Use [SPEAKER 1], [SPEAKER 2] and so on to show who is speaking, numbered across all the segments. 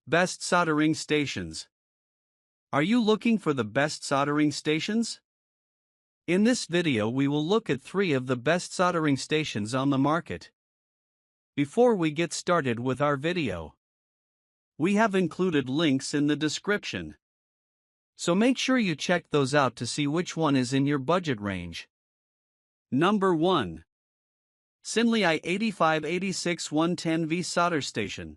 [SPEAKER 1] Best soldering stations. Are you looking for the best soldering stations? In this video we will look at 3 of the best soldering stations on the market. Before we get started with our video, we have included links in the description. So make sure you check those out to see which one is in your budget range. Number 1. Txinlei i8586-110V Solder Station.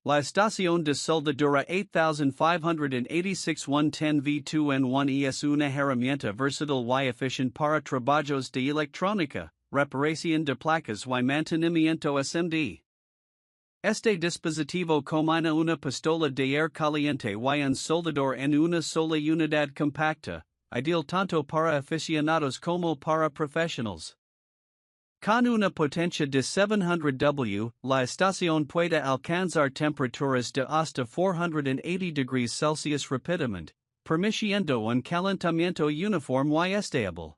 [SPEAKER 1] La Estación de Soldadura 8586-110V2N1 es una herramienta versatile y eficient para trabajos de electrónica, reparación de placas y mantenimiento SMD. Este dispositivo combina una pistola de aire caliente y un soldador en una sola unidad compacta, ideal tanto para aficionados como para profesionales. Con una potencia de 700W, la estación puede alcanzar temperaturas de hasta 480 degrees Celsius rápidamente, permitiendo un calentamiento uniforme y estable.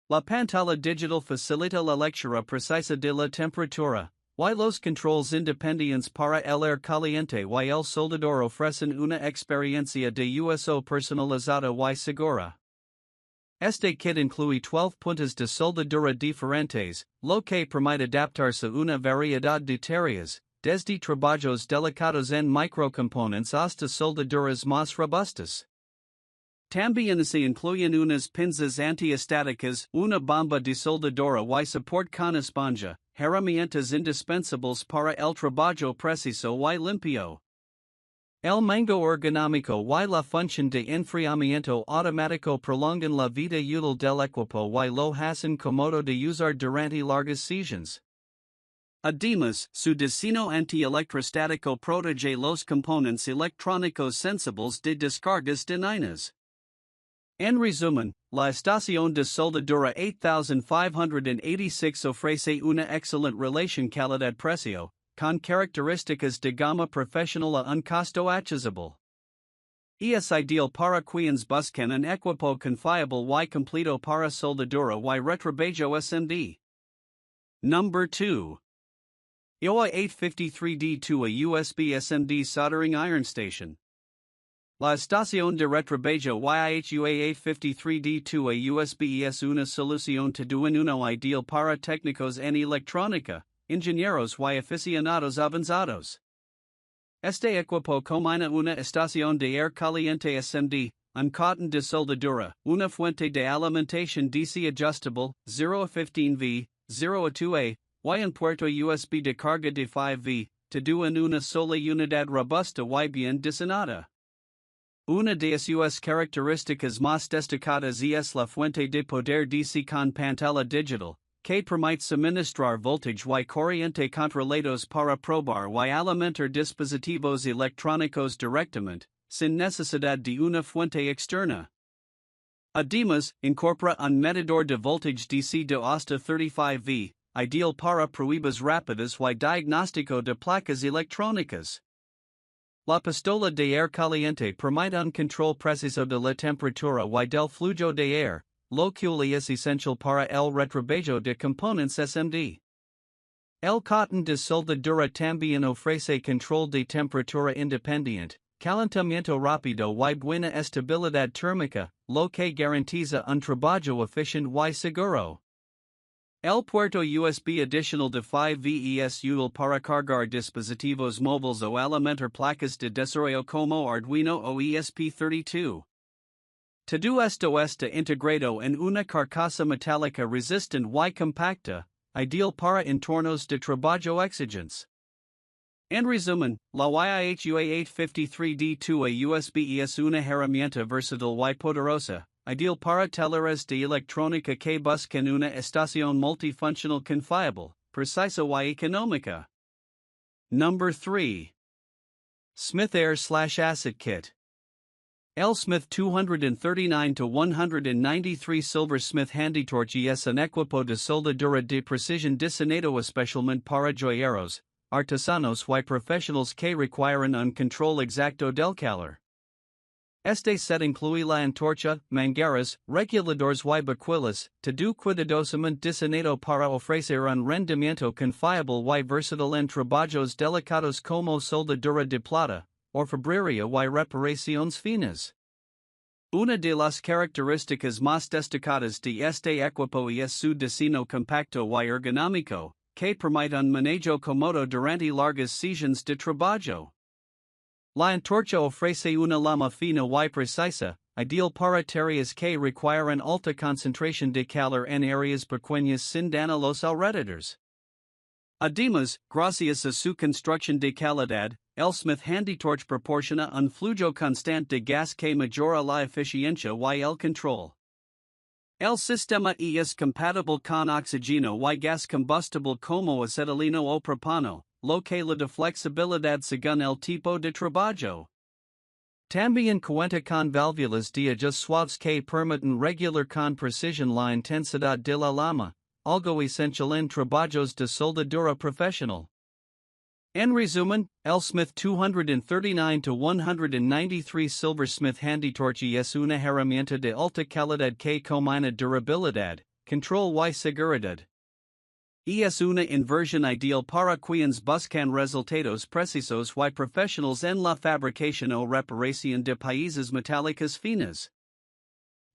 [SPEAKER 1] La pantalla digital facilita la lectura precisa de la temperatura, y los controles independientes para el aire caliente y el soldador ofrecen una experiencia de uso personalizada y segura. Este kit incluye 12 puntos de soldadura diferentes, lo que permite adaptarse a una variedad de tareas, desde trabajos delicados en microcomponentes hasta soldaduras más robustas. También se incluyen unas pinzas antiestáticas, una bomba de soldadura y soporte con esponja, herramientas indispensables para el trabajo preciso y limpio. El mango ergonómico y la función de enfriamiento automático prolongan la vida útil del equipo y lo hacen cómodo de usar durante largas sesiones. Además, su diseño antielectrostático protege los componentes electrónicos sensibles de descargas dañinas. En resumen, la estación de soldadura 8586 ofrece una excelente relación calidad-precio, con características de gama profesional a un costo accesible. Es ideal para quienes buscan un equipo confiable y completo para soldadura y retrabajo SMD. Number 2. Yihua 853D2 a USB SMD Soldering Iron Station. La estación de retrabajo Yihua 853D2 a USB es una solución uno ideal para técnicos en electrónica, ingenieros y aficionados avanzados. Este equipo combina una estación de aire caliente SMD, un cotton de soldadura, una fuente de alimentación DC adjustable, 0 a 15V, 0 a 2A, y un puerto USB de carga de 5V, todo en una sola unidad robusta y bien diseñada. Una de sus características más destacadas es la fuente de poder DC con pantalla digital, que permite suministrar voltage y corriente controlados para probar y alimentar dispositivos electrónicos directamente, sin necesidad de una fuente externa. Además, incorpora un medidor de voltage DC de hasta 35V, ideal para pruebas rápidas y diagnóstico de placas electrónicas. La pistola de aire caliente permite un control preciso de la temperatura y del flujo de aire, lo que es esencial para el retrabajo de componentes SMD. El cotton de soldadura también ofrece control de temperatura independiente, calentamiento rápido y buena estabilidad térmica, lo que garantiza un trabajo eficiente y seguro. El puerto USB adicional de 5V es útil para cargar dispositivos móviles o alimentar placas de desarrollo como Arduino o ESP32. Todo esto está integrado en una carcasa metálica resistente y compacta, ideal para entornos de trabajo exigentes. En resumen, la Yihua 853D2 a USB es una herramienta versátil y poderosa, ideal para talleres de electrónica que buscan una estación multifuncional confiable, precisa y económica. Number 3. Smith Acet Kit. El Smith 239-193 Silversmith Handytorch es un equipo de soldadura de precisión diseñado especialmente para joyeros, artesanos y profesionales que requieren un control exacto del calor. Este set inclui la antorcha, mangueras, reguladores y baquilas, te do cuidadosamente diseñado para ofrecer un rendimiento confiable y versatile en trabajos delicados como soldadura de plata, orfebrería y reparaciones finas. Una de las características más destacadas de este equipo es su diseño compacto y ergonómico, que permite un manejo cómodo durante largas sesiones de trabajo. La antorcha ofrece una lama fina y precisa, ideal para tareas que requieren alta concentración de calor en áreas pequeñas sin dañar los alrededores. Además, gracias a su construcción de calidad, el Smith Handytorch proporciona un flujo constante de gas que mejora la eficiencia y el control. El sistema es compatible con oxígeno y gas combustible como acetyleno o propano, lo que le da flexibilidad según el tipo de trabajo. También cuenta con válvulas de ajuste suaves que permiten regular con precisión la intensidad de la lama, algo esencial en trabajos de soldadura profesional. En resumen, el Smith 239-193 Silversmith Handytorch es una herramienta de alta calidad que combina durabilidad, control y seguridad. Es una inversión ideal para quienes buscan resultados precisos y profesionales en la fabricación o reparación de piezas metálicas finas.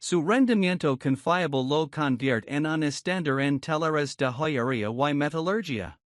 [SPEAKER 1] Su rendimiento confiable lo convierte en un estándar en telares de joyería y metalurgia.